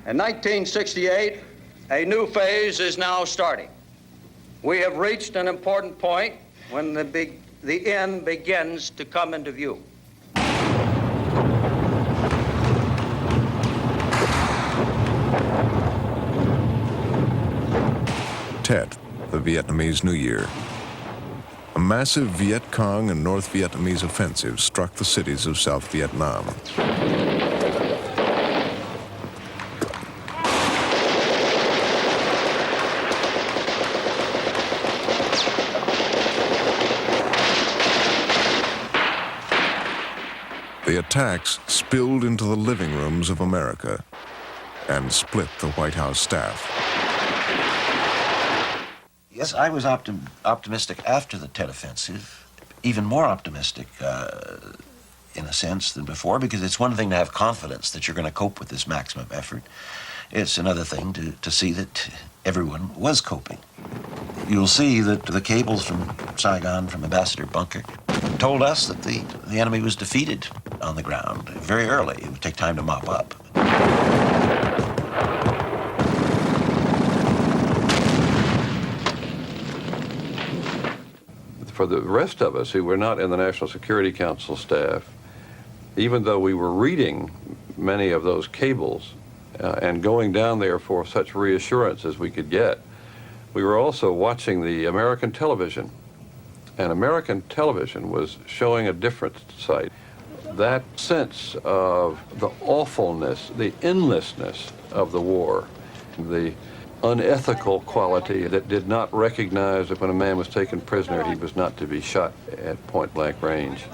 In 1968, a new phase is now starting. We have reached an important point when the end begins to come into view. Tet, the Vietnamese New Year. A massive Viet Cong and North Vietnamese offensive struck the cities of South Vietnam. The attacks spilled into the living rooms of America and split the White House staff. Yes, I was optimistic after the Tet Offensive, even more optimistic in a sense than before, because it's one thing to have confidence that you're going to cope with this maximum effort. It's another thing to see that everyone was coping. You'll see that the cables from Saigon, from Ambassador Bunker, told us that the enemy was defeated on the ground very early. It would take time to mop up. For the rest of us who were not in the National Security Council staff, even though we were reading many of those cables and going down there for such reassurance as we could get, we were also watching the American television. And American television was showing a different sight. That sense of the awfulness, the endlessness of the war, the unethical quality that did not recognize that when a man was taken prisoner, he was not to be shot at point-blank range.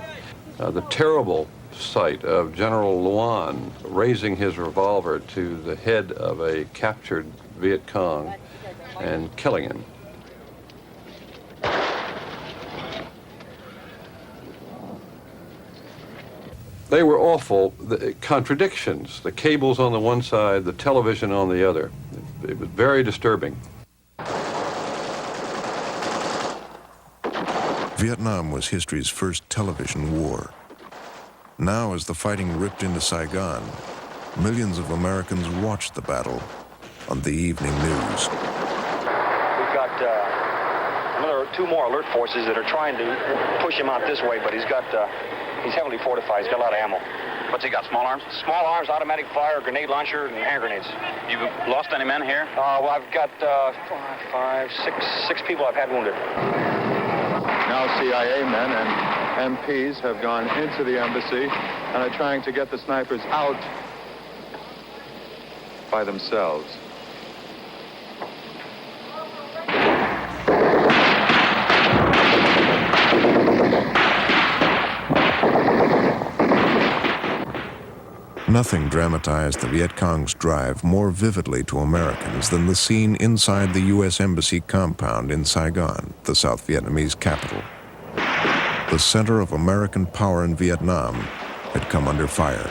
The terrible sight of General Luan raising his revolver to the head of a captured Viet Cong and killing him. They were awful, the contradictions, the cables on the one side, the television on the other. It was very disturbing. Vietnam was history's first television war. Now, as the fighting ripped into Saigon, millions of Americans watched the battle on the evening news. We've got two more alert forces that are trying to push him out this way, but he's heavily fortified. He's got a lot of ammo. What's he got, small arms? Small arms, automatic fire, grenade launcher, and hand grenades. You lost any men here? Well, I've got six people I've had wounded. Now CIA men and MPs have gone into the embassy and are trying to get the snipers out by themselves. Nothing dramatized the Viet Cong's drive more vividly to Americans than the scene inside the U.S. Embassy compound in Saigon, the South Vietnamese capital. The center of American power in Vietnam had come under fire.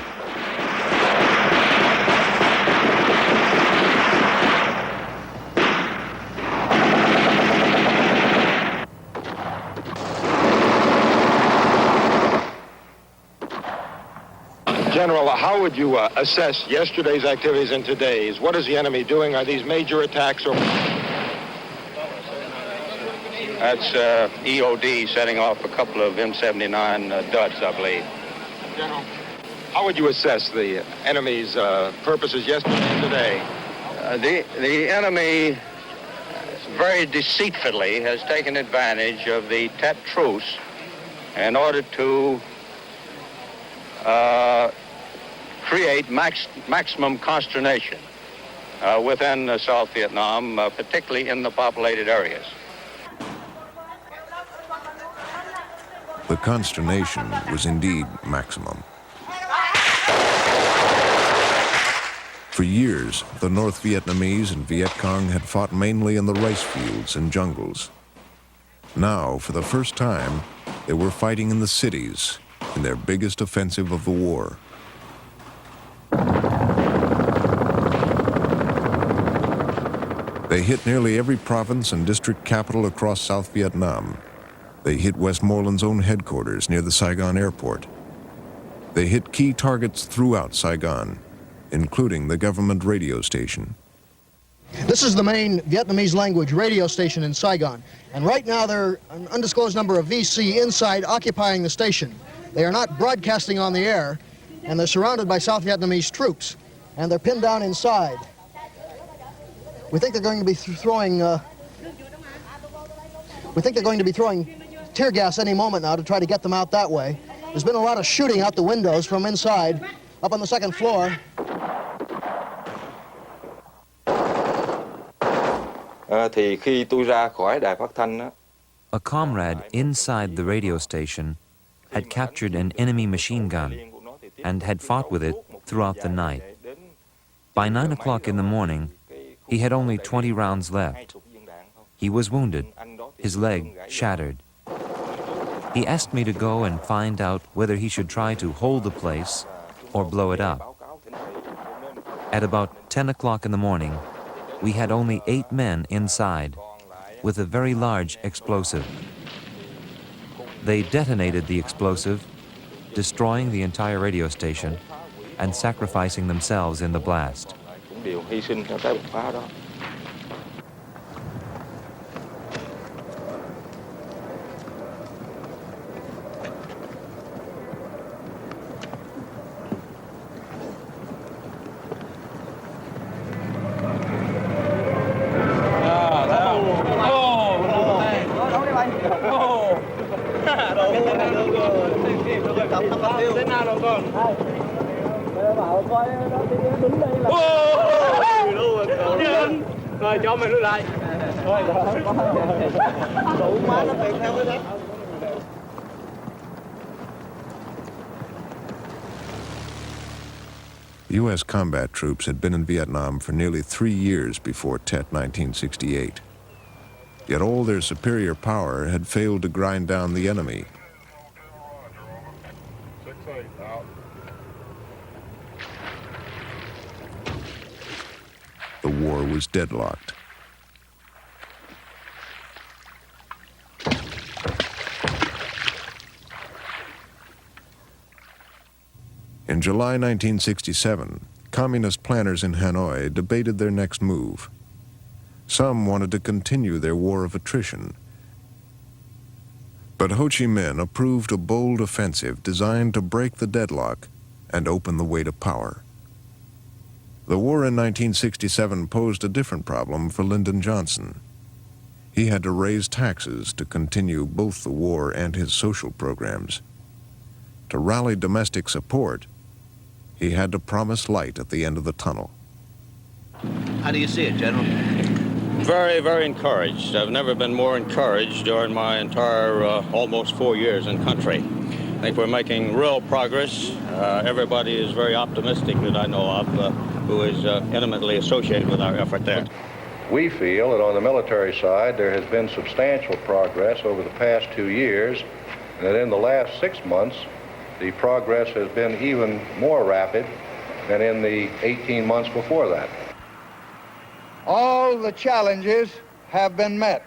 General, how would you assess yesterday's activities and today's? What is the enemy doing? Are these major attacks or... That's EOD setting off a couple of M79 duds, I believe. General, how would you assess the enemy's purposes yesterday and today? The enemy very deceitfully has taken advantage of the Tet truce in order to create maximum consternation within South Vietnam, particularly in the populated areas. The consternation was indeed maximum. For years, the North Vietnamese and Viet Cong had fought mainly in the rice fields and jungles. Now, for the first time, they were fighting in the cities in their biggest offensive of the war. They hit nearly every province and district capital across South Vietnam. They hit Westmoreland's own headquarters near the Saigon airport. They hit key targets throughout Saigon, including the government radio station. This is the main Vietnamese language radio station in Saigon. And right now there are an undisclosed number of VC inside occupying the station. They are not broadcasting on the air, and they're surrounded by South Vietnamese troops, and they're pinned down inside. We think they're going to be throwing tear gas any moment now to try to get them out that way. There's been a lot of shooting out the windows from inside, up on the second floor. Thì khi tôi ra khỏi đài phát thanh á, A comrade inside the radio station had captured an enemy machine gun and had fought with it throughout the night. By 9 o'clock in the morning, he had only 20 rounds left. He was wounded, his leg shattered. He asked me to go and find out whether he should try to hold the place or blow it up. At about 10 o'clock in the morning, we had only 8 men inside with a very large explosive. They detonated the explosive, destroying the entire radio station and sacrificing themselves in the blast. cũng đều hy sinh theo cái bộc phá đó. Rồi cho mình lui lại. Đủ má nó tiền theo cái đó. U.S. combat troops had been in Vietnam for nearly 3 years before Tet 1968. Yet all their superior power had failed to grind down the enemy. The war was deadlocked. In July 1967, communist planners in Hanoi debated their next move. Some wanted to continue their war of attrition. But Ho Chi Minh approved a bold offensive designed to break the deadlock and open the way to power. The war in 1967 posed a different problem for Lyndon Johnson. He had to raise taxes to continue both the war and his social programs. To rally domestic support, he had to promise light at the end of the tunnel. How do you see it, General? Very, very encouraged. I've never been more encouraged during my entire almost 4 years in country. I think we're making real progress. Everybody is very optimistic that I know of who is intimately associated with our effort there. We feel that on the military side there has been substantial progress over the past 2 years, and that in the last 6 months the progress has been even more rapid than in the 18 months before that. All the challenges have been met.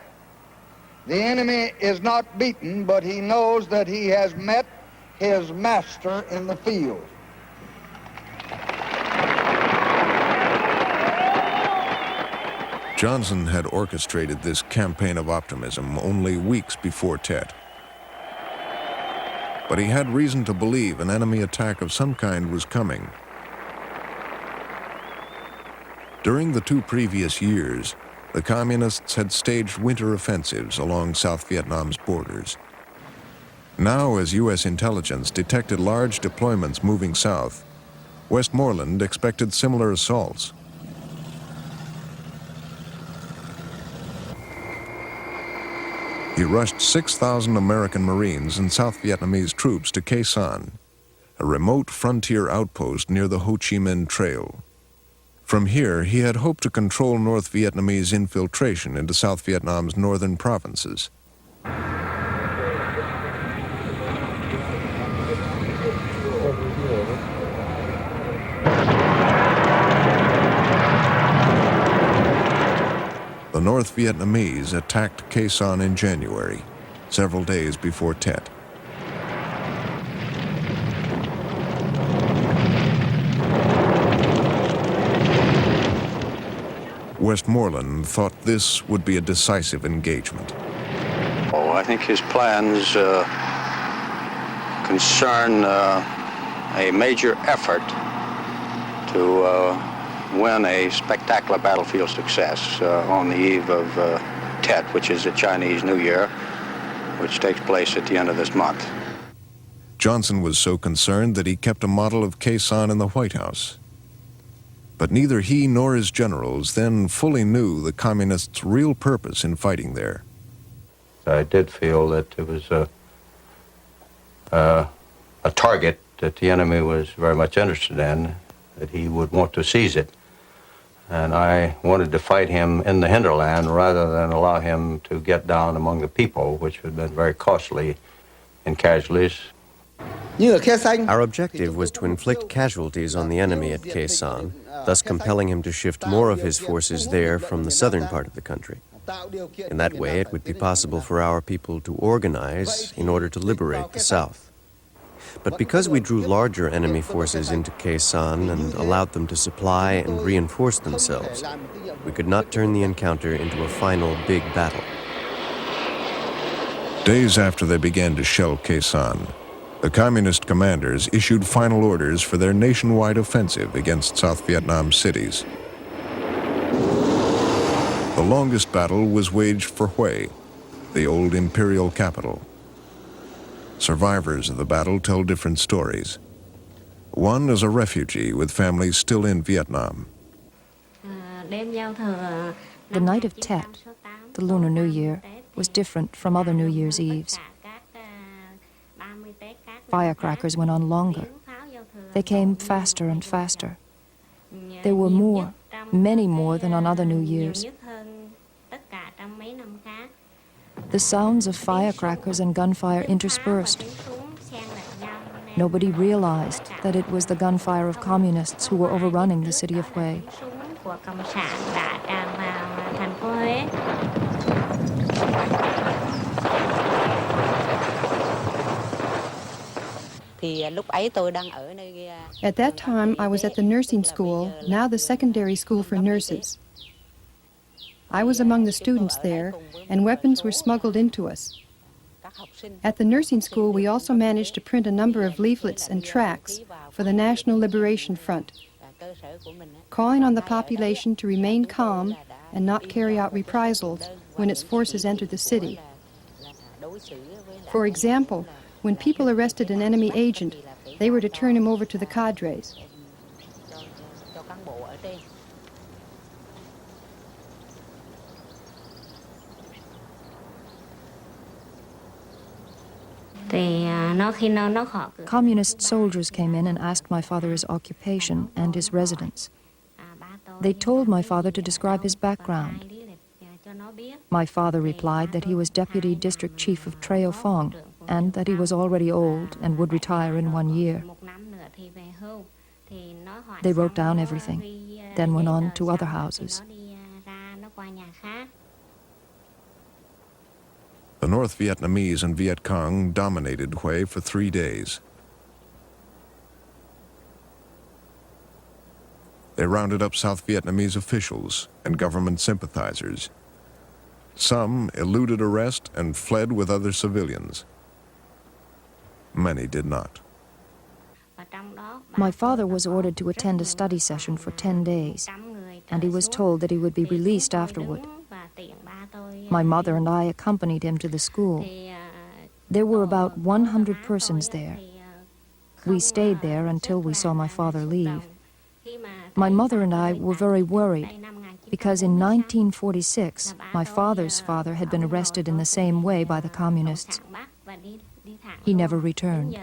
The enemy is not beaten, but he knows that he has met his master in the field. Johnson had orchestrated this campaign of optimism only weeks before Tet. But he had reason to believe an enemy attack of some kind was coming. During the 2 previous years, the communists had staged winter offensives along South Vietnam's borders. Now, as U.S. intelligence detected large deployments moving south, Westmoreland expected similar assaults. He rushed 6,000 American Marines and South Vietnamese troops to Khe Sanh, a remote frontier outpost near the Ho Chi Minh Trail. From here, he had hoped to control North Vietnamese infiltration into South Vietnam's northern provinces. The North Vietnamese attacked Khe Sanh in January, several days before Tet. Westmoreland thought this would be a decisive engagement. Oh, I think his plans concern a major effort to win a spectacular battlefield success on the eve of Tet, which is the Chinese New Year, which takes place at the end of this month. Johnson was so concerned that he kept a model of Khe Sanh in the White House. But neither he nor his generals then fully knew the Communists' real purpose in fighting there. I did feel that it was a target that the enemy was very much interested in, that he would want to seize it. And I wanted to fight him in the hinterland rather than allow him to get down among the people, which had been very costly in casualties. Our objective was to inflict casualties on the enemy at Khe Sanh, thus compelling him to shift more of his forces there from the southern part of the country. In that way, it would be possible for our people to organize in order to liberate the south. But because we drew larger enemy forces into Khe Sanh and allowed them to supply and reinforce themselves, we could not turn the encounter into a final big battle. Days after they began to shell Khe Sanh, the Communist commanders issued final orders for their nationwide offensive against South Vietnam cities. The longest battle was waged for Hue, the old imperial capital. Survivors of the battle tell different stories. One is a refugee with families still in Vietnam. The night of Tet, the Lunar New Year, was different from other New Year's Eves. Firecrackers went on longer. They came faster and faster. There were more, many more than on other New Year's. The sounds of firecrackers and gunfire interspersed. Nobody realized that it was the gunfire of communists who were overrunning the city of Hue. At that time, I was at the nursing school, now the secondary school for nurses. I was among the students there, and weapons were smuggled into us. At the nursing school, we also managed to print a number of leaflets and tracts for the National Liberation Front, calling on the population to remain calm and not carry out reprisals when its forces entered the city. For example, when people arrested an enemy agent, they were to turn him over to the cadres. Communist soldiers came in and asked my father his occupation and his residence. They told my father to describe his background. My father replied that he was Deputy District Chief of Treo Phong and that he was already old and would retire in 1 year. They wrote down everything, then went on to other houses. The North Vietnamese and Viet Cong dominated Hue for 3 days. They rounded up South Vietnamese officials and government sympathizers. Some eluded arrest and fled with other civilians. Many did not. My father was ordered to attend a study session for 10 days, and he was told that he would be released afterward. My mother and I accompanied him to the school. There were about 100 persons there. We stayed there until we saw my father leave. My mother and I were very worried because in 1946, my father's father had been arrested in the same way by the communists. He never returned.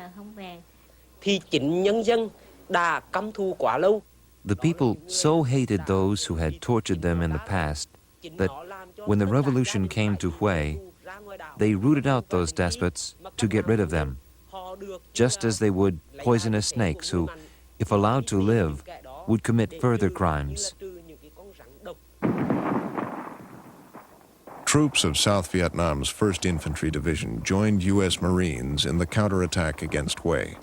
The people so hated those who had tortured them in the past that when the revolution came to Hue, they rooted out those despots to get rid of them, just as they would poisonous snakes who, if allowed to live, would commit further crimes. Troops of South Vietnam's 1st Infantry Division joined U.S. Marines in the counterattack against Hue.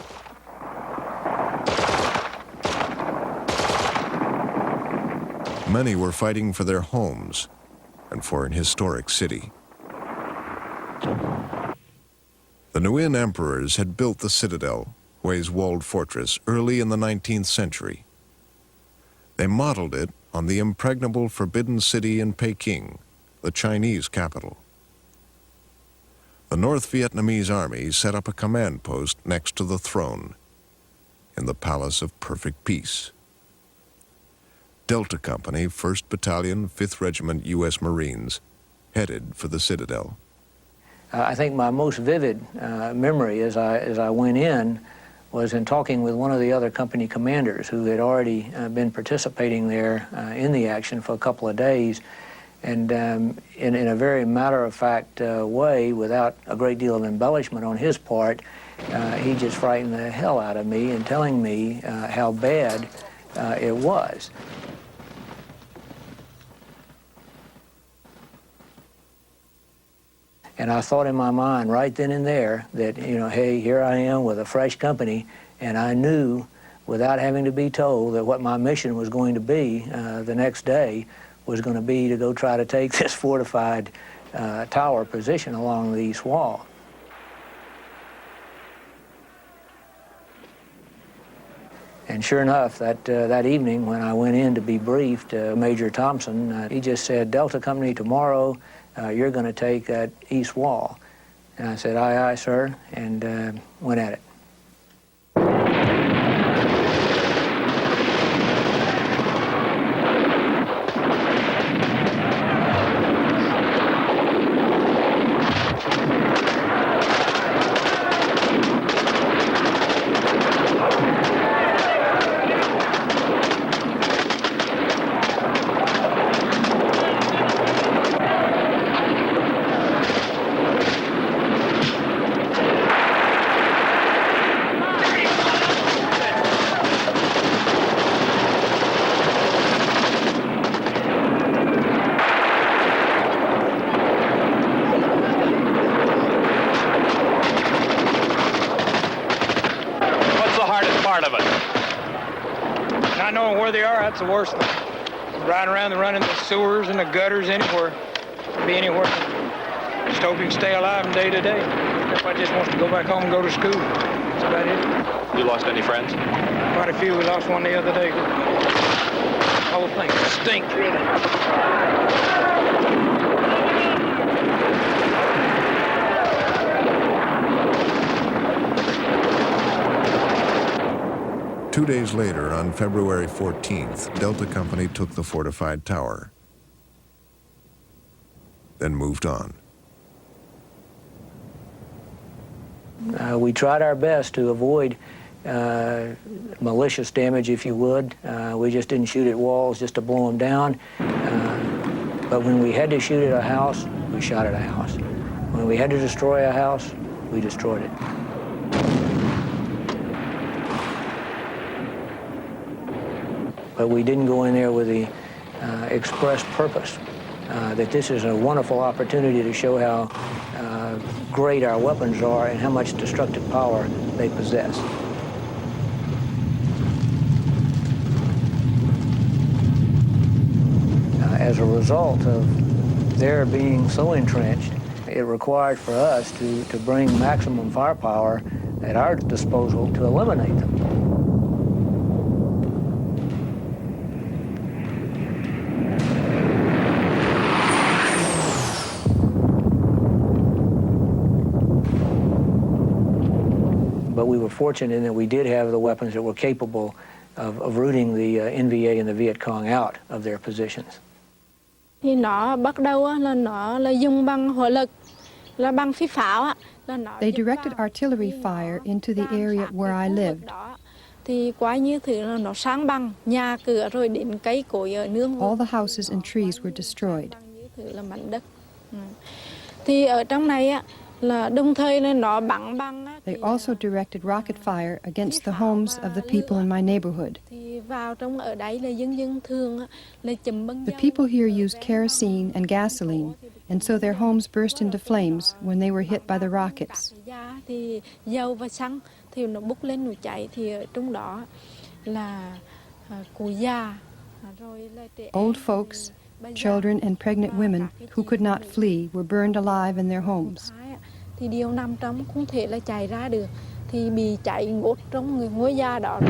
Many were fighting for their homes and for an historic city. The Nguyen emperors had built the citadel, Hui's walled fortress, early in the 19th century. They modeled it on the impregnable Forbidden City in Peking, the Chinese capital. The North Vietnamese army set up a command post next to the throne in the Palace of Perfect Peace. Delta Company, 1st Battalion, 5th Regiment U.S. Marines, headed for the citadel. I think my most vivid memory as I went in was in talking with one of the other company commanders who had already been participating there in the action for a couple of days. And in a very matter-of-fact way, without a great deal of embellishment on his part, he just frightened the hell out of me in telling me how bad it was. And I thought in my mind right then and there that, you know, hey, here I am with a fresh company, and I knew without having to be told that what my mission was going to be the next day was going to be to go try to take this fortified tower position along the east wall. And sure enough, that evening when I went in to be briefed, Major Thompson, he just said, Delta Company, tomorrow you're going to take that east wall. And I said, aye, aye, sir, and went at it. That's the worst thing. Riding around and running the sewers and the gutters anywhere. Be anywhere. Just hope you can stay alive from day to day. Everybody just wants to go back home and go to school. That's about it. You lost any friends? Quite a few. We lost one the other day. The whole thing stinks, really. 2 days later, on February 14th, Delta Company took the fortified tower, then moved on. We tried our best to avoid malicious damage, if you would. We just didn't shoot at walls just to blow them down. But when we had to shoot at a house, we shot at a house. When we had to destroy a house, we destroyed it. But we didn't go in there with the express purpose that this is a wonderful opportunity to show how great our weapons are and how much destructive power they possess. As a result of their being so entrenched, it required for us to bring maximum firepower at our disposal to eliminate them. But we were fortunate in that we did have the weapons that were capable of rooting the NVA and the Viet Cong out of their positions. Thì nó bắt đầu là dùng bằng hỏa lực, là bằng phi pháo á. They directed artillery fire into the area where I lived. Thì quá như thứ là nó sáng bằng nhà cửa rồi đến cây cối ở nương. All the houses and trees were destroyed. Như thứ là mảnh đất. Thì ở trong này á là đồng thời là nó bắn bằng. They also directed rocket fire against the homes of the people in my neighborhood. Thì vào trong ở đấy là dân thường là chấm băng. The people here used kerosene and gasoline, and so their homes burst into flames when they were hit by the rockets. Thì dầu và xăng thì nó bốc lên nó cháy, thì ở trong đó là cụ già Old folks, children, and pregnant women who could not flee were burned alive in their homes. Thì điều nằm trong không thể là chạy ra được, thì bị cháy ngốt trong người ngôi nhà đó.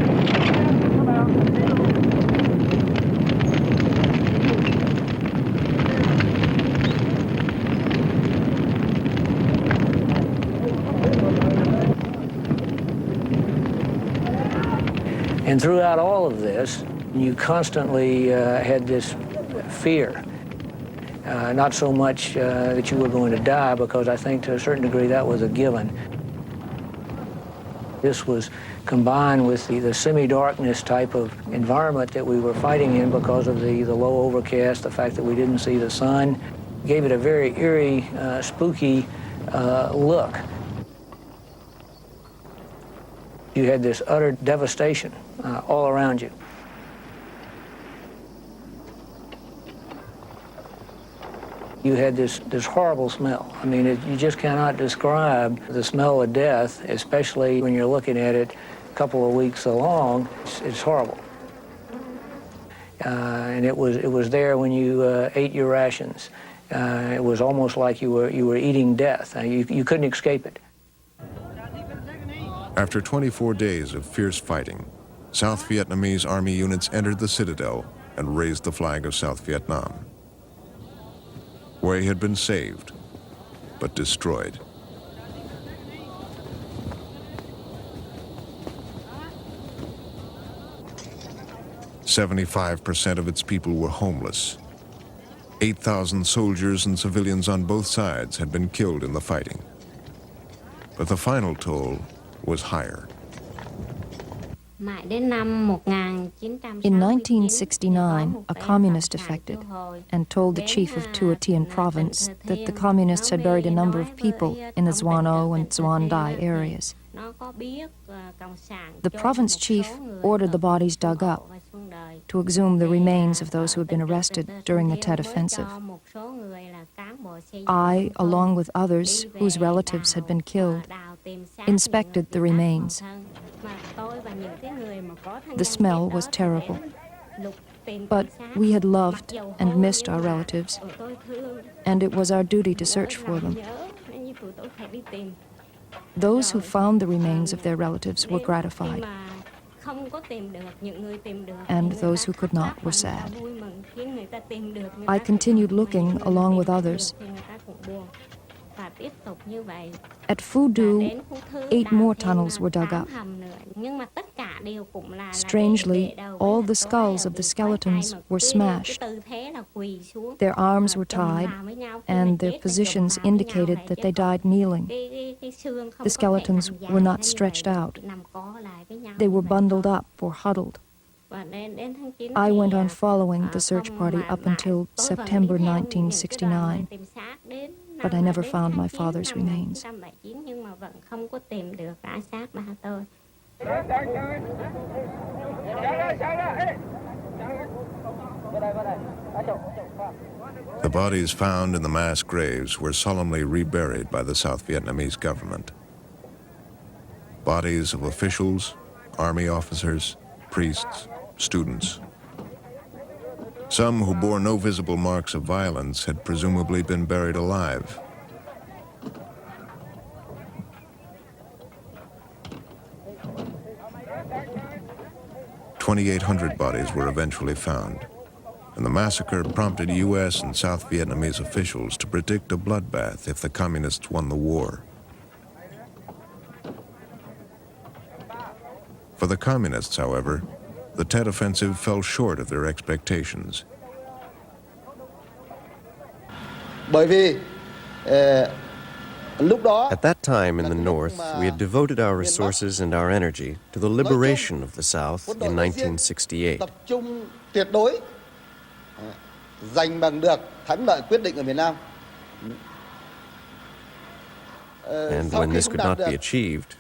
And throughout all of this, you constantly had this fear. Not so much that you were going to die, because I think to a certain degree that was a given. This was combined with the semi-darkness type of environment that we were fighting in because of the low overcast, the fact that we didn't see the sun, gave it a very eerie, spooky look. You had this utter devastation all around you. You had this horrible smell. I mean, you just cannot describe the smell of death, especially when you're looking at it a couple of weeks along. It's horrible. And it was there when you ate your rations. It was almost like you were eating death. You couldn't escape it. After 24 days of fierce fighting, South Vietnamese army units entered the citadel and raised the flag of South Vietnam. Hue had been saved, but destroyed. "75% of its people were homeless. 8,000 soldiers and civilians on both sides had been killed in the fighting. But the final toll was higher. In 1969, a communist defected and told the chief ofTua Tien province that the communists had buried a number of people in the Xuan O and Xuan Dai areas. The province chief ordered the bodies dug up to exhume the remains of those who had been arrested during the Tet Offensive. I, along with others whose relatives had been killed, inspected the remains. The smell was terrible, but we had loved and missed our relatives, and it was our duty to search for them. Those who found the remains of their relatives were gratified, and those who could not were sad. I continued looking along with others. At Phu Du, 8 more tunnels were dug up. Strangely, all the skulls of the skeletons were smashed. Their arms were tied, and their positions indicated that they died kneeling. The skeletons were not stretched out. They were bundled up or huddled. I went on following the search party up until September 1969. But I never found my father's remains. The bodies found in the mass graves were solemnly reburied by the South Vietnamese government. Bodies of officials, army officers, priests, students. Some who bore no visible marks of violence had presumably been buried alive. "2,800 bodies were eventually found, and the massacre prompted U.S. and South Vietnamese officials to predict a bloodbath if the communists won the war. For the communists, however, the Tet Offensive fell short of their expectations. At that time in the North, we had devoted our resources and our energy to the liberation of the South in 1968. And when this could not be achieved,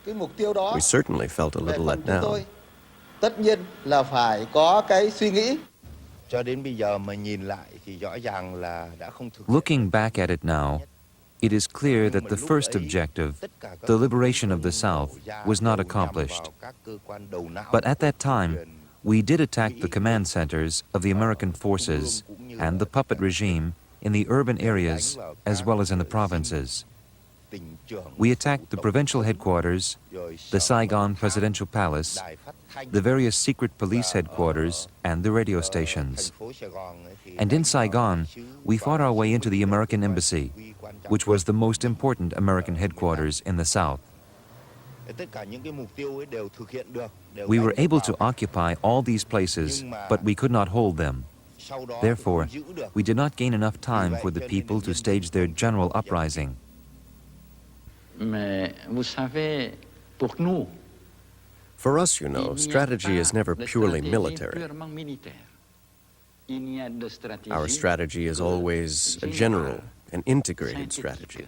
we certainly felt a little let down. Looking back at it now, it is clear that the first objective, the liberation of the South, was not accomplished. But at that time, we did attack the command centers of the American forces and the puppet regime in the urban areas as well as in the provinces. We attacked the provincial headquarters, the Saigon Presidential Palace, the various secret police headquarters, and the radio stations. And in Saigon, we fought our way into the American Embassy, which was the most important American headquarters in the South. We were able to occupy all these places, but we could not hold them. Therefore, we did not gain enough time for the people to stage their general uprising. For us, you know, strategy is never purely military. Our strategy is always a general and integrated strategy,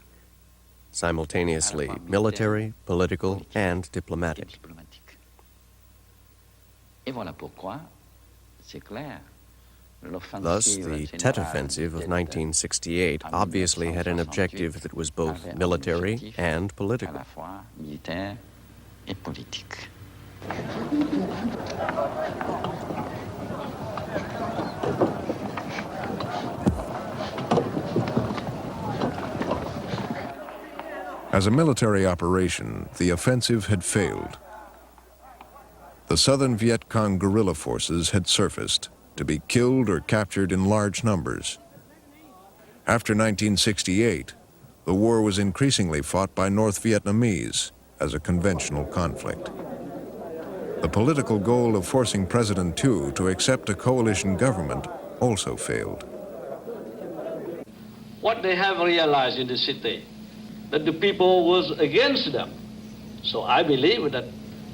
simultaneously military, political, and diplomatic. Thus, the Tet Offensive of 1968 obviously had an objective that was both military and political. As a military operation, the offensive had failed. The Southern Viet Cong guerrilla forces had surfaced, to be killed or captured in large numbers. After 1968, the war was increasingly fought by North Vietnamese as a conventional conflict. The political goal of forcing President Thu to accept a coalition government also failed. What they have realized in the city, that the people was against them. So I believe that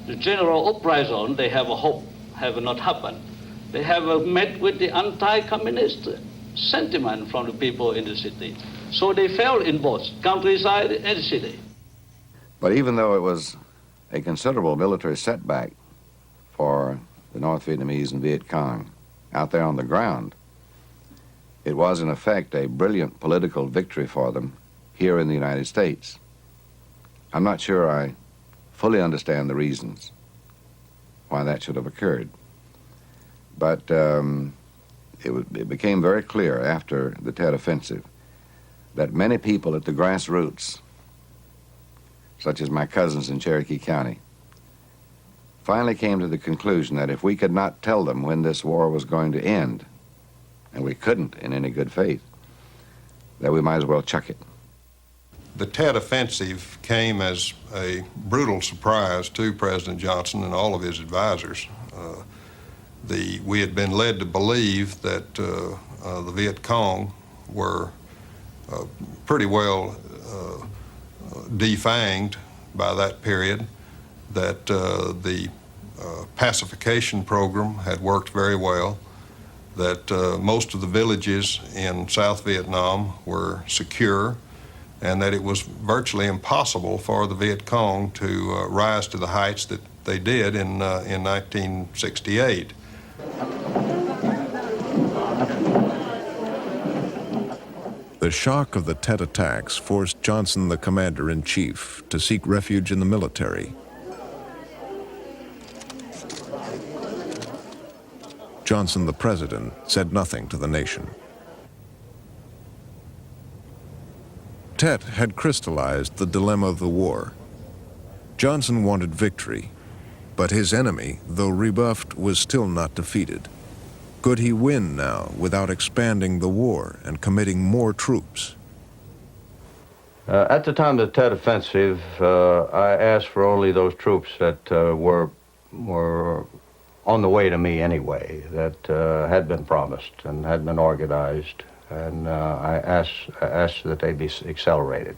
the general uprising, they have a hope, have not happened. They have met with the anti-communist sentiment from the people in the city. So they fell in both countryside and city. But even though it was a considerable military setback for the North Vietnamese and Viet Cong out there on the ground, it was in effect a brilliant political victory for them here in the United States. I'm not sure I fully understand the reasons why that should have occurred. But it became very clear after the Tet Offensive that many people at the grassroots, such as my cousins in Cherokee County, finally came to the conclusion that if we could not tell them when this war was going to end, and we couldn't in any good faith, that we might as well chuck it. The Tet Offensive came as a brutal surprise to President Johnson and all of his advisors. We had been led to believe that the Viet Cong were pretty well defanged by that period, that the pacification program had worked very well, that most of the villages in South Vietnam were secure, and that it was virtually impossible for the Viet Cong to rise to the heights that they did in 1968. The shock of the Tet attacks forced Johnson, the commander-in-chief, to seek refuge in the military. Johnson, the president, said nothing to the nation. Tet had crystallized the dilemma of the war. Johnson wanted victory, but his enemy, though rebuffed, was still not defeated. Could he win now without expanding the war and committing more troops? At the time of the Tet Offensive, I asked for only those troops that were on the way to me anyway, that had been promised and had been organized, and I asked that they be accelerated.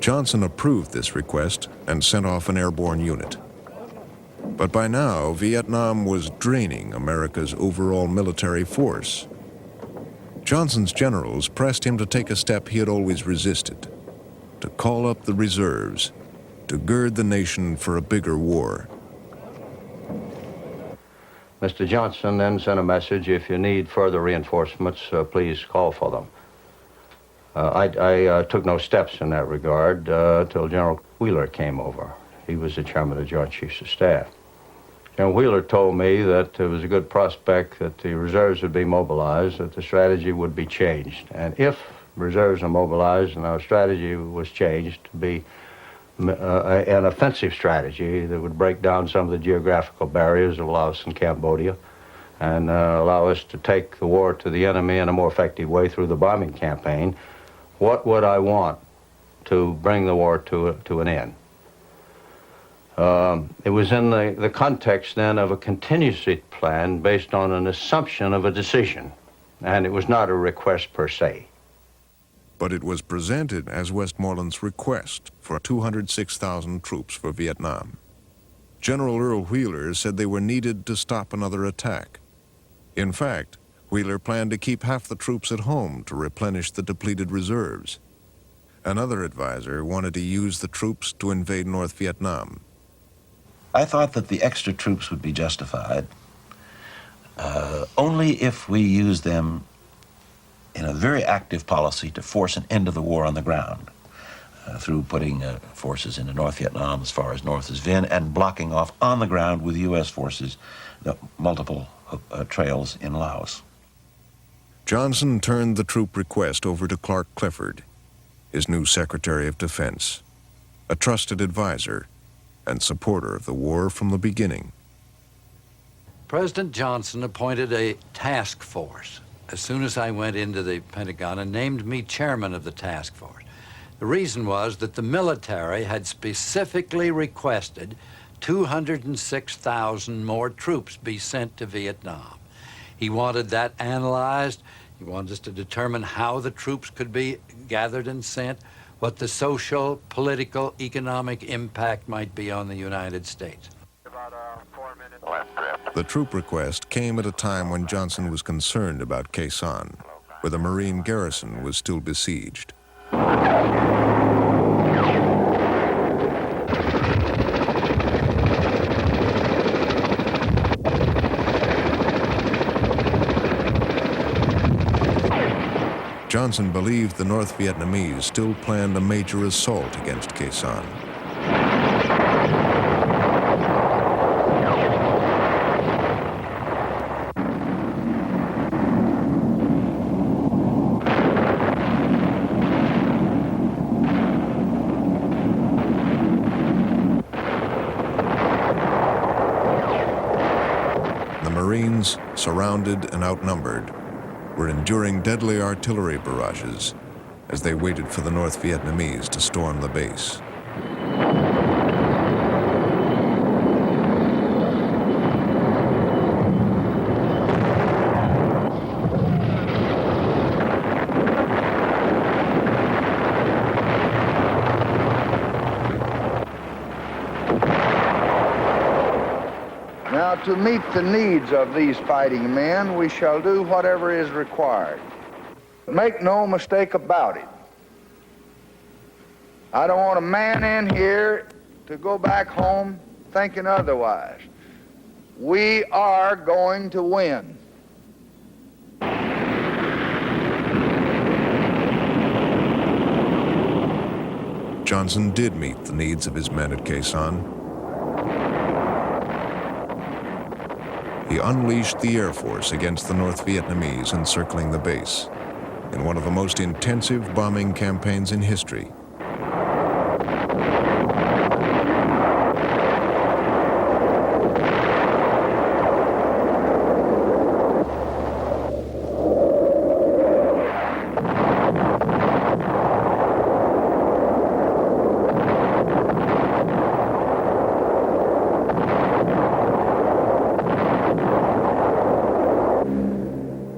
Johnson approved this request and sent off an airborne unit. But by now, Vietnam was draining America's overall military force. Johnson's generals pressed him to take a step he had always resisted, to call up the reserves, to gird the nation for a bigger war. Mr. Johnson then sent a message, if you need further reinforcements, please call for them. I took no steps in that regard till General Wheeler came over. He was the chairman of the Joint Chiefs of Staff. General Wheeler told me that it was a good prospect that the reserves would be mobilized, that the strategy would be changed. And if reserves are mobilized and our strategy was changed to be an offensive strategy that would break down some of the geographical barriers of Laos and Cambodia and allow us to take the war to the enemy in a more effective way through the bombing campaign, what would I want to bring the war to an end? It was in the context then of a contingency plan based on an assumption of a decision, and it was not a request per se. But it was presented as Westmoreland's request for 206,000 troops for Vietnam. General Earl Wheeler said they were needed to stop another attack. In fact, Wheeler planned to keep half the troops at home to replenish the depleted reserves. Another advisor wanted to use the troops to invade North Vietnam. I thought that the extra troops would be justified only if we used them in a very active policy to force an end to the war on the ground through putting forces into North Vietnam as far as north as Vinh and blocking off on the ground with U.S. forces the multiple trails in Laos. Johnson turned the troop request over to Clark Clifford, his new Secretary of Defense, a trusted advisor and supporter of the war from the beginning. President Johnson appointed a task force as soon as I went into the Pentagon and named me chairman of the task force. The reason was that the military had specifically requested 206,000 more troops be sent to Vietnam. He wanted that analyzed. He wanted us to determine how the troops could be gathered and sent, what the social, political, economic impact might be on the United States. The troop request came at a time when Johnson was concerned about Khe Sanh, where the Marine garrison was still besieged. Johnson believed the North Vietnamese still planned a major assault against Khe Sanh. The Marines, surrounded and outnumbered, were enduring deadly artillery barrages as they waited for the North Vietnamese to storm the base. Now, to meet the needs of these fighting men, we shall do whatever is required. Make no mistake about it. I don't want a man in here to go back home thinking otherwise. We are going to win. Johnson did meet the needs of his men at Khe Sanh. He unleashed the Air Force against the North Vietnamese encircling the base in one of the most intensive bombing campaigns in history.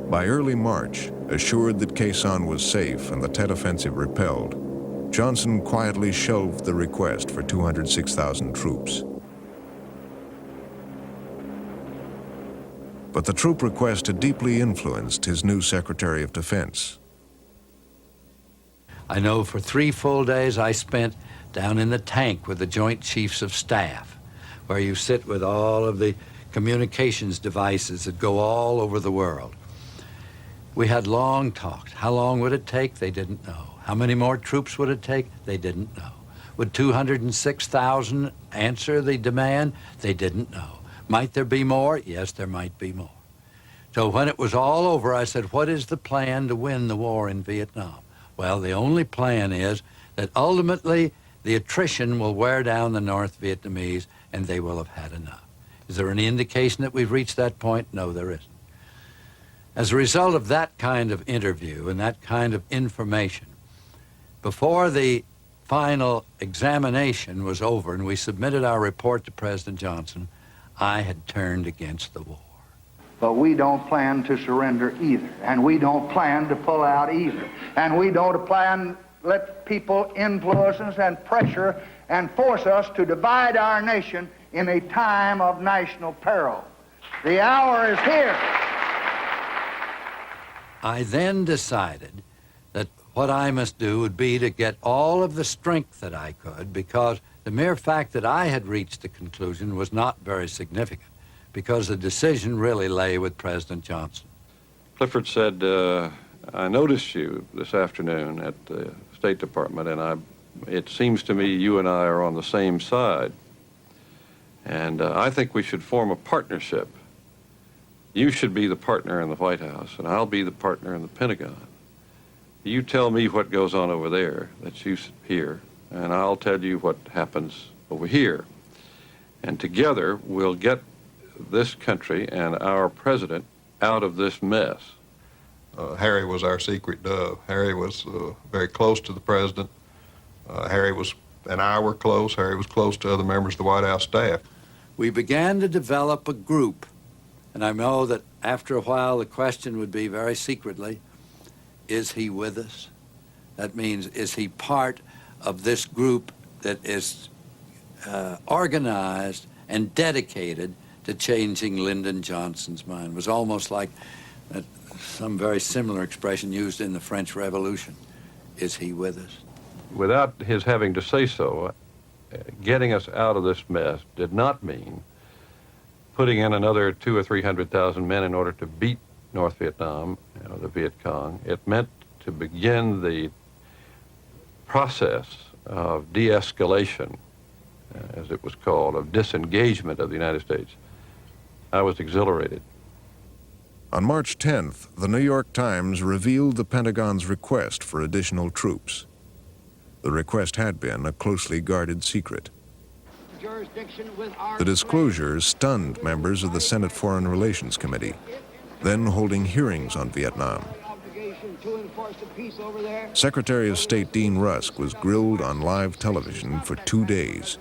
By early March, assured that Khe Sanh was safe and the Tet Offensive repelled, Johnson quietly shelved the request for 206,000 troops. But the troop request had deeply influenced his new Secretary of Defense. I know for 3 full days I spent down in the tank with the Joint Chiefs of Staff, where you sit with all of the communications devices that go all over the world. We had long talks. How long would it take? They didn't know. How many more troops would it take? They didn't know. Would 206,000 answer the demand? They didn't know. Might there be more? Yes, there might be more. So when it was all over, I said, what is the plan to win the war in Vietnam? Well, the only plan is that ultimately the attrition will wear down the North Vietnamese and they will have had enough. Is there any indication that we've reached that point? No, there isn't. As a result of that kind of interview and that kind of information, before the final examination was over and we submitted our report to President Johnson, I had turned against the war. But we don't plan to surrender either, and we don't plan to pull out either, and we don't plan to let people influence us and pressure and force us to divide our nation in a time of national peril. The hour is here. I then decided that what I must do would be to get all of the strength that I could, because the mere fact that I had reached the conclusion was not very significant, because the decision really lay with President Johnson. Clifford said, I noticed you this afternoon at the State Department, and it seems to me you and I are on the same side. And I think we should form a partnership. You should be the partner in the White House, and I'll be the partner in the Pentagon. You tell me what goes on over there that you hear, and I'll tell you what happens over here. And together, we'll get this country and our president out of this mess. Harry was our secret dove. Harry was very close to the president. Harry and I were close. Harry was close to other members of the White House staff. We began to develop a group, and I know that after a while the question would be very secretly, is he with us? That means, is he part of this group that is organized and dedicated to changing Lyndon Johnson's mind? It was almost like some very similar expression used in the French Revolution. Is he with us? Without his having to say so, getting us out of this mess did not mean putting in another 200,000 or 300,000 men in order to beat North Vietnam, the Viet Cong. It meant to begin the process of de-escalation, as it was called, of disengagement of the United States. I was exhilarated. On March 10th, the New York Times revealed the Pentagon's request for additional troops. The request had been a closely guarded secret. The disclosure stunned members of the Senate Foreign Relations Committee, then holding hearings on Vietnam. Secretary of State Dean Rusk was grilled on live television for 2 days.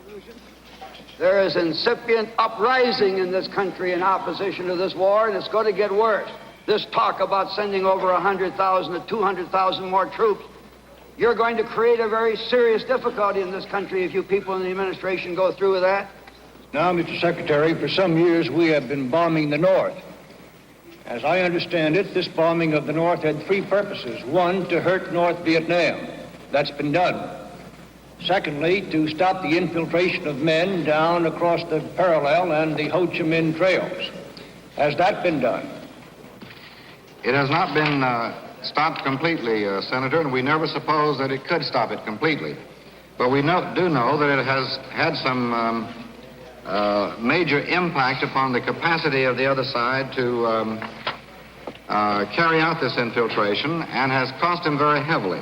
There is incipient uprising in this country in opposition to this war, and it's going to get worse. This talk about sending over 100,000 to 200,000 more troops, you're going to create a very serious difficulty in this country if you people in the administration go through with that. Now, Mr. Secretary, for some years we have been bombing the North. As I understand it, this bombing of the North had three purposes. One, to hurt North Vietnam. That's been done. Secondly, to stop the infiltration of men down across the parallel and the Ho Chi Minh trails. Has that been done? It has not been stopped completely, Senator, and we never supposed that it could stop it completely. But we do know that it has had some major impact upon the capacity of the other side to carry out this infiltration, and has cost him very heavily.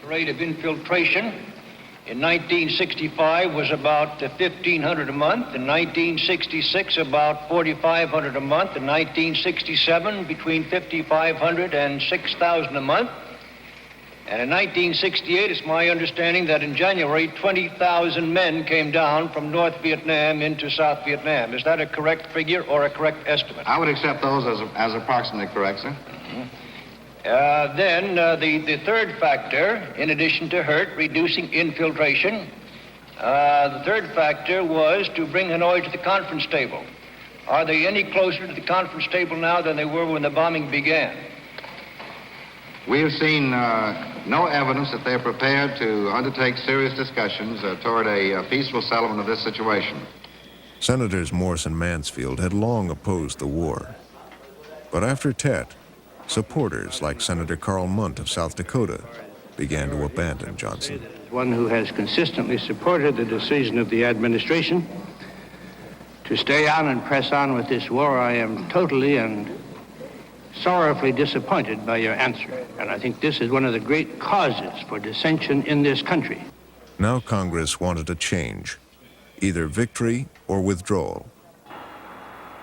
The rate of infiltration in 1965 was about 1,500 a month. In 1966, about 4,500 a month. In 1967, between 5,500 and 6,000 a month. And in 1968, it's my understanding that in January, 20,000 men came down from North Vietnam into South Vietnam. Is that a correct figure or a correct estimate? I would accept those as approximately correct, sir. Mm-hmm. Then the third factor, in addition to hurt, reducing infiltration, the third factor was to bring Hanoi to the conference table. Are they any closer to the conference table now than they were when the bombing began? We have seen no evidence that they're prepared to undertake serious discussions toward a peaceful settlement of this situation. Senators Morse and Mansfield had long opposed the war. But after Tet, supporters like Senator Carl Munt of South Dakota began to abandon Johnson. One who has consistently supported the decision of the administration to stay on and press on with this war. I am totally and sorrowfully disappointed by your answer. And I think this is one of the great causes for dissension in this country. Now Congress wanted a change, either victory or withdrawal.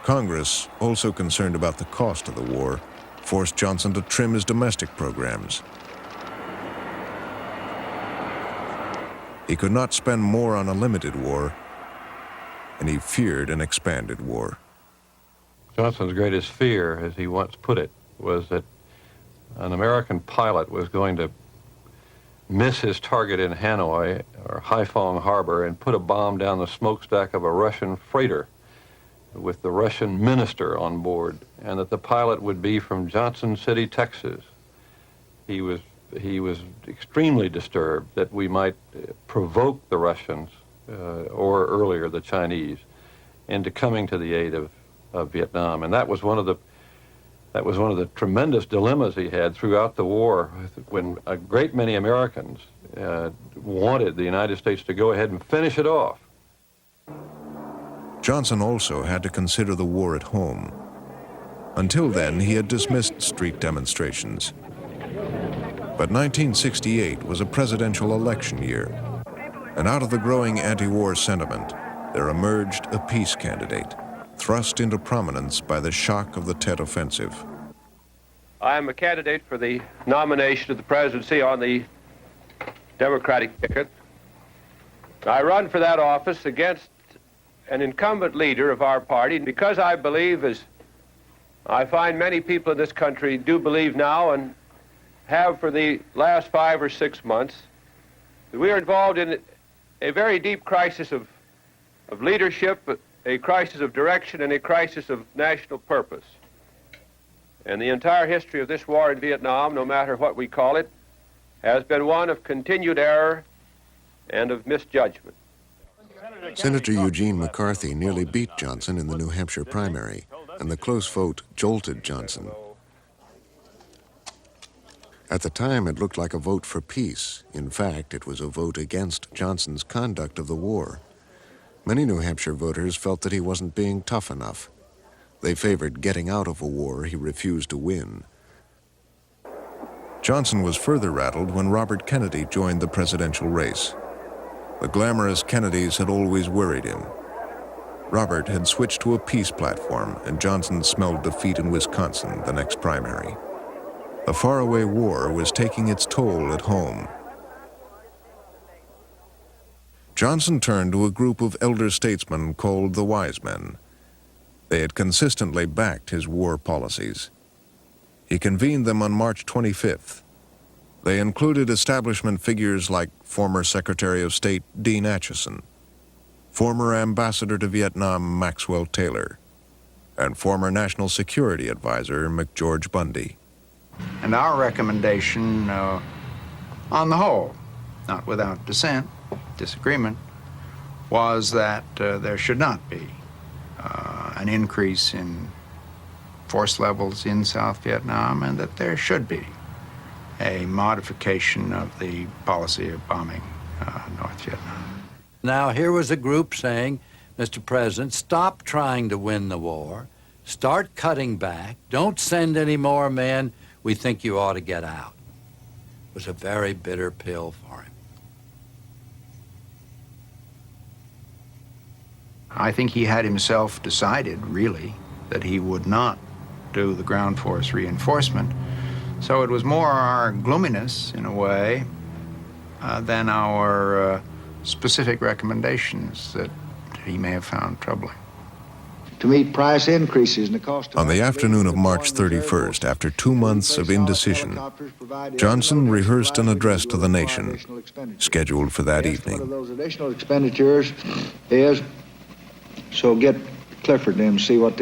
Congress, also concerned about the cost of the war, forced Johnson to trim his domestic programs. He could not spend more on a limited war, and he feared an expanded war. Johnson's greatest fear, as he once put it, was that an American pilot was going to miss his target in Hanoi or Haiphong Harbor and put a bomb down the smokestack of a Russian freighter with the Russian minister on board, and that the pilot would be from Johnson City, Texas. He was extremely disturbed that we might provoke the Russians, or earlier the Chinese, into coming to the aid of Vietnam. And that was one of the tremendous dilemmas he had throughout the war, when a great many Americans wanted the United States to go ahead and finish it off. Johnson also had to consider the war at home. Until then, he had dismissed street demonstrations. But 1968 was a presidential election year, and out of the growing anti-war sentiment, there emerged a peace candidate, thrust into prominence by the shock of the Tet Offensive. I am a candidate for the nomination of the presidency on the Democratic ticket. I run for that office against an incumbent leader of our party because I believe, as I find many people in this country do believe now and have for the last 5 or 6 months, that we are involved in a very deep crisis of leadership, a crisis of direction, and a crisis of national purpose. And the entire history of this war in Vietnam, no matter what we call it, has been one of continued error and of misjudgment. Senator Eugene McCarthy nearly beat Johnson in the New Hampshire primary, and the close vote jolted Johnson. At the time, it looked like a vote for peace. In fact, it was a vote against Johnson's conduct of the war. Many New Hampshire voters felt that he wasn't being tough enough. They favored getting out of a war he refused to win. Johnson was further rattled when Robert Kennedy joined the presidential race. The glamorous Kennedys had always worried him. Robert had switched to a peace platform, and Johnson smelled defeat in Wisconsin the next primary. The faraway war was taking its toll at home. Johnson turned to a group of elder statesmen called the Wise Men. They had consistently backed his war policies. He convened them on March 25th. They included establishment figures like former Secretary of State Dean Acheson, former Ambassador to Vietnam Maxwell Taylor, and former National Security Advisor McGeorge Bundy. And our recommendation, on the whole, not without disagreement, was that there should not be an increase in force levels in South Vietnam, and that there should be a modification of the policy of bombing North Vietnam. Now, here was a group saying, Mr. President, stop trying to win the war, start cutting back, don't send any more men, we think you ought to get out. It was a very bitter pill for him. I think he had himself decided, really, that he would not do the ground force reinforcement. So it was more our gloominess, in a way, than our specific recommendations that he may have found troubling. To meet price increases in the cost of... On the afternoon of March 31st, after 2 months of indecision, Johnson rehearsed an address to the nation, scheduled for that evening. One of those additional expenditures is, so get Clifford and see what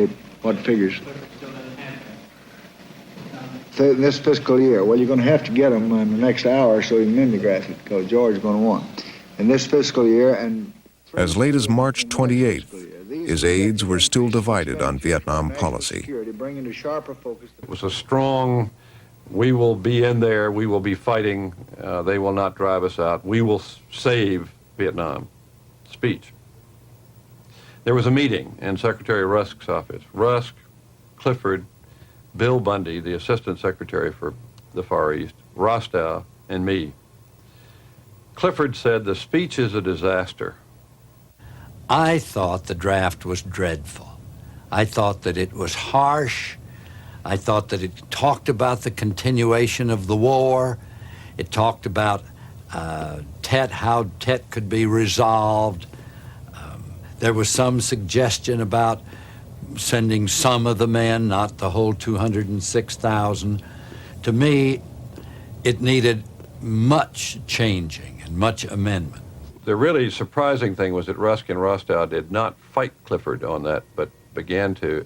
figures. This fiscal year, well, you're going to have to get them in the next hour so you can mimeograph it, because George is going to want. In this fiscal year and... As late as March 28th, his aides were still divided on Vietnam policy. It was a strong, we will be in there, we will be fighting, they will not drive us out, we will save Vietnam speech. There was a meeting in Secretary Rusk's office. Rusk, Clifford, Bill Bundy, the Assistant Secretary for the Far East, Rostow, and me. Clifford said, the speech is a disaster. I thought the draft was dreadful. I thought that it was harsh. I thought that it talked about the continuation of the war. It talked about Tet, how Tet could be resolved. There was some suggestion about sending some of the men, not the whole 206,000. To me, it needed much changing and much amendment. The really surprising thing was that Rusk and Rostow did not fight Clifford on that, but began to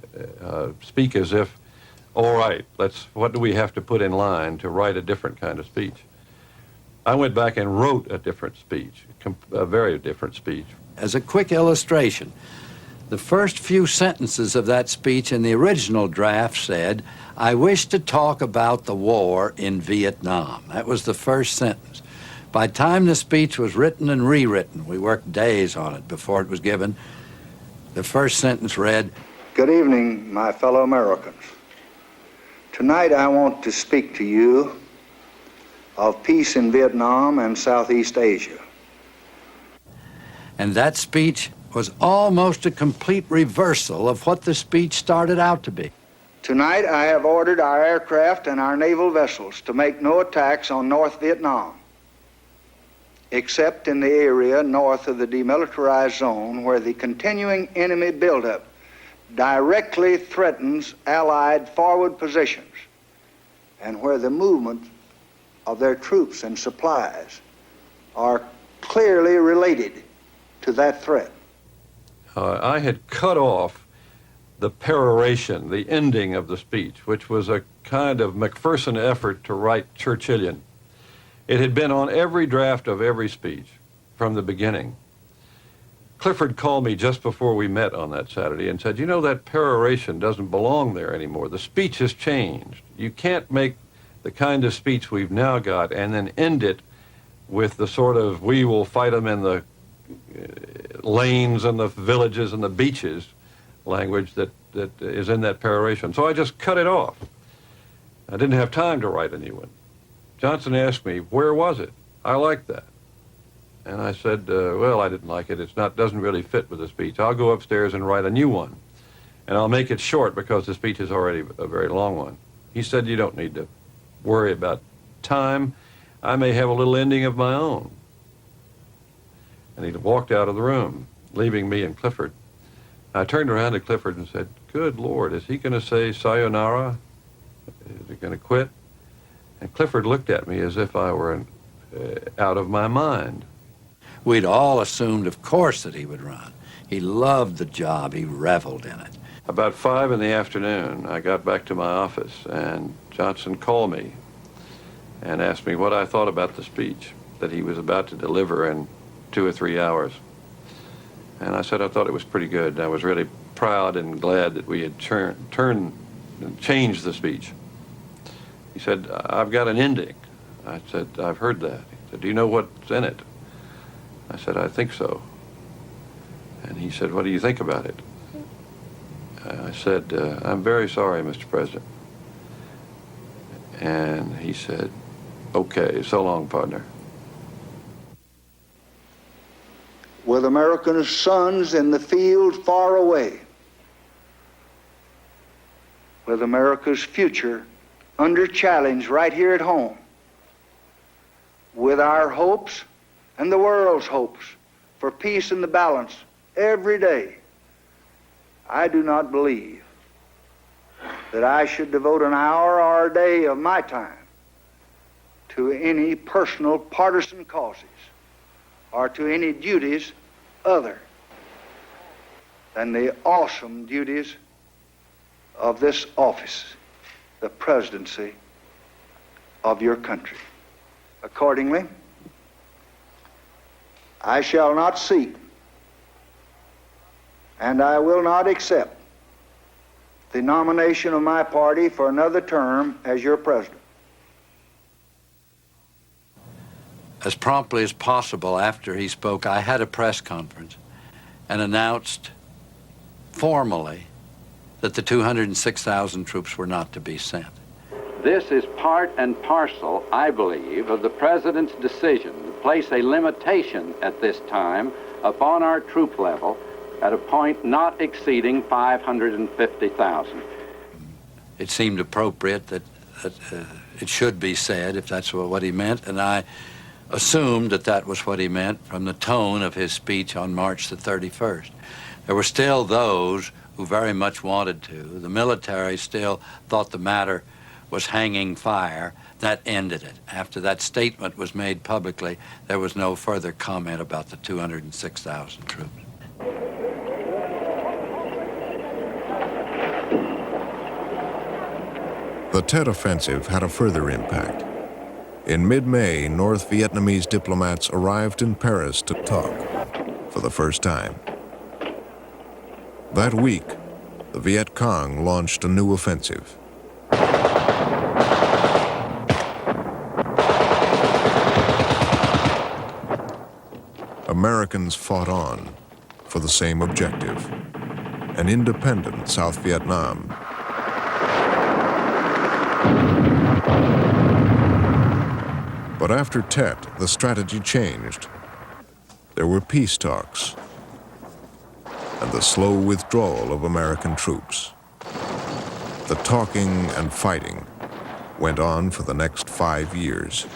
speak as if, all right, what do we have to put in line to write a different kind of speech? I went back and wrote a different speech, a very different speech. As a quick illustration, the first few sentences of that speech in the original draft said, I wish to talk about the war in Vietnam. That was the first sentence. By the time the speech was written and rewritten, we worked days on it before it was given, the first sentence read, Good evening, my fellow Americans. Tonight I want to speak to you of peace in Vietnam and Southeast Asia. And that speech was almost a complete reversal of what the speech started out to be. Tonight I have ordered our aircraft and our naval vessels to make no attacks on North Vietnam, except in the area north of the demilitarized zone where the continuing enemy buildup directly threatens Allied forward positions and where the movement of their troops and supplies are clearly related to that threat. I had cut off the peroration, the ending of the speech, which was a kind of McPherson effort to write Churchillian. It had been on every draft of every speech from the beginning. Clifford called me just before we met on that Saturday and said, you know, that peroration doesn't belong there anymore. The speech has changed. You can't make the kind of speech we've now got and then end it with the sort of, we will fight them in the lanes and the villages and the beaches language that is in that peroration. So I just cut it off. I didn't have time to write a new one. Johnson asked me, where was it? I liked that. And I said, well, I didn't like it. Doesn't really fit with the speech. I'll go upstairs and write a new one. And I'll make it short because the speech is already a very long one. He said, you don't need to worry about time. I may have a little ending of my own. And he walked out of the room, leaving me and Clifford. I turned around to Clifford and said, good Lord, is he going to say sayonara? Is he going to quit? And Clifford looked at me as if I were out of my mind. We'd all assumed, of course, that he would run. He loved the job. He reveled in it. About 5 in the afternoon, I got back to my office, and Johnson called me and asked me what I thought about the speech that he was about to deliver in 2 or 3 hours. And I said I thought it was pretty good. I was really proud and glad that we had changed the speech. He said, I've got an ending. I said, I've heard that. He said, do you know what's in it? I said, I think so. And he said, what do you think about it? I said, I'm very sorry, Mr. President. And he said, okay, so long, partner. With American sons in the field far away, with America's future under challenge right here at home, with our hopes and the world's hopes for peace and the balance every day, I do not believe that I should devote an hour or a day of my time to any personal partisan causes or to any duties other than the awesome duties of this office, the presidency of your country. Accordingly, I shall not seek and I will not accept the nomination of my party for another term as your president. As promptly as possible after he spoke, I had a press conference and announced formally that the 206,000 troops were not to be sent. This is part and parcel, I believe, of the President's decision to place a limitation at this time upon our troop level at a point not exceeding 550,000. It seemed appropriate that it should be said, if that's what he meant, and I assumed that that was what he meant from the tone of his speech on March the 31st. There were still those who very much wanted to. The military still thought the matter was hanging fire. That ended it. After that statement was made publicly, there was no further comment about the 206,000 troops. The Tet Offensive had a further impact. In mid-May, North Vietnamese diplomats arrived in Paris to talk for the first time. That week, the Viet Cong launched a new offensive. Americans fought on for the same objective, an independent South Vietnam. But after Tet, the strategy changed. There were peace talks and the slow withdrawal of American troops. The talking and fighting went on for the next 5 years.